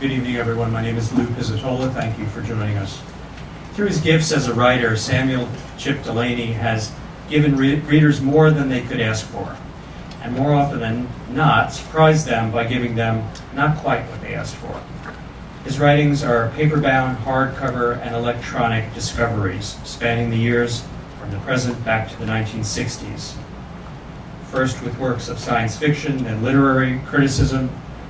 Good evening, everyone. My name is Lou Pizzitola. Thank you for joining us. Through his gifts as a writer, Samuel "Chip" Delany has given readers more than they could ask for, and more often than not, surprised them by giving them not quite what they asked for. His writings are paper-bound, hardcover, and electronic discoveries, spanning the years from the present back to the 1960s. First with works of science fiction, then literary criticism,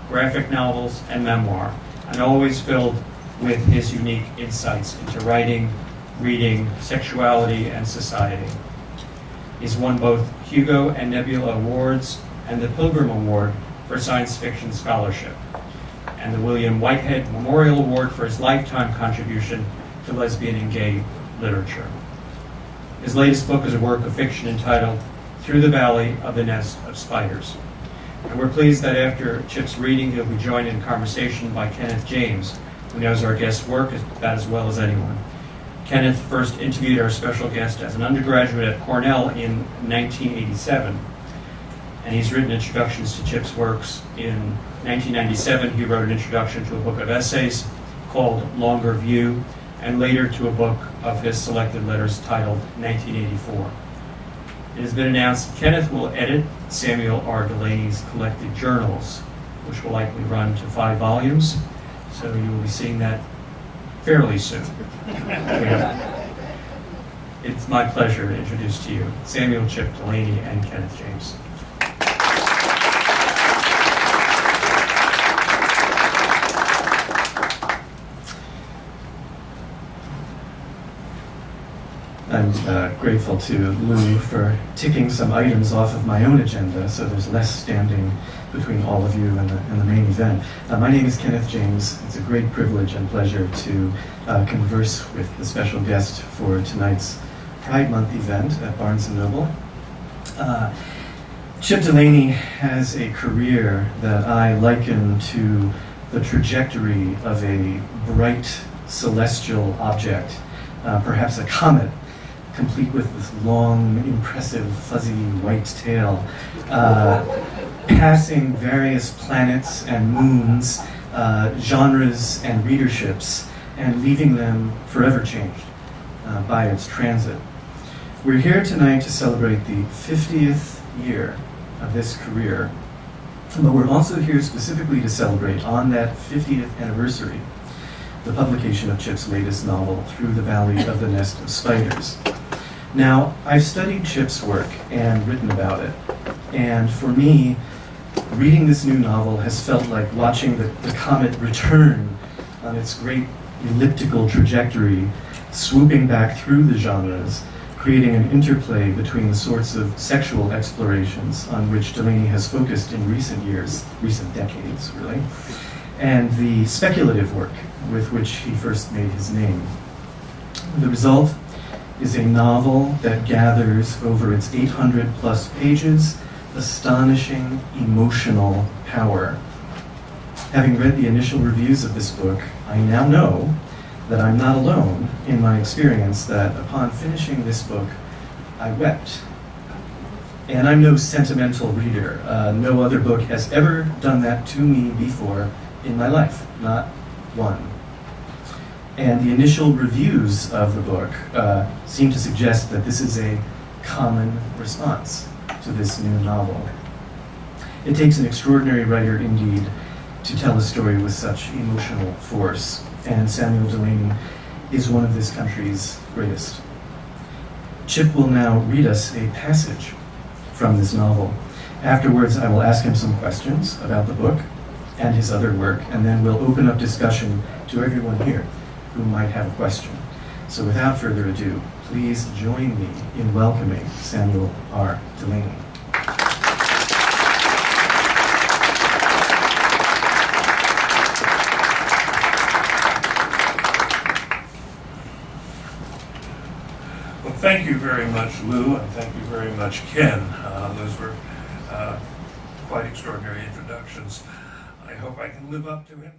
graphic novels, and memoir, and always filled with his unique insights into writing, reading, sexuality, and society. He's won both Hugo and Nebula Awards and the Pilgrim Award for Science Fiction Scholarship, and the William Whitehead Memorial Award for his lifetime contribution to lesbian and gay literature. His latest book is a work of fiction entitled Through the Valley of the Nest of Spiders. And we're pleased that after Chip's reading, he'll be joined in conversation by Kenneth James, who knows our guest's work about as well as anyone. Kenneth first interviewed our special guest as an undergraduate at Cornell in 1987, and he's written introductions to Chip's works. In 1997, he wrote an introduction to a book of essays called Longer View, and later to a book of his selected letters titled 1984. It has been announced Kenneth will edit Samuel R. Delany's collected journals, which will likely run to 5 volumes, so you will be seeing that fairly soon. It's my pleasure to introduce to you Samuel "Chip" Delany and Kenneth James. I'm grateful to Lou for ticking some items off of my own agenda, so there's less standing between all of you and the main event. My name is Kenneth James. It's a great privilege and pleasure to converse with the special guest for tonight's Pride Month event at Barnes & Noble. Chip Delany has a career that I liken to the trajectory of a bright celestial object, perhaps a comet, complete with this long, impressive, fuzzy white tail, passing various planets and moons, genres and readerships, and leaving them forever changed by its transit. We're here tonight to celebrate the 50th year of this career, but we're also here specifically to celebrate, on that 50th anniversary, the publication of Chip's latest novel, Through the Valley of the Nest of Spiders. Now, I've studied Chip's work and written about it, and for me, reading this new novel has felt like watching the comet return on its great elliptical trajectory, swooping back through the genres, creating an interplay between the sorts of sexual explorations on which Delany has focused in recent years, recent decades, really, and the speculative work with which he first made his name. The result is a novel that gathers over its 800-plus pages astonishing emotional power. Having read the initial reviews of this book, I now know that I'm not alone in my experience that upon finishing this book, I wept. And I'm no sentimental reader. No other book has ever done that to me before in my life, not one. And the initial reviews of the book seem to suggest that this is a common response to this new novel. It takes an extraordinary writer indeed to tell a story with such emotional force, and Samuel Delany is one of this country's greatest. Chip will now read us a passage from this novel. Afterwards, I will ask him some questions about the book and his other work, and then we'll open up discussion to everyone here who might have a question. So without further ado, please join me in welcoming Samuel R. Delany. Well, thank you very much, Lou, and thank you very much, Ken. Those were quite extraordinary introductions. I hope I can live up to him.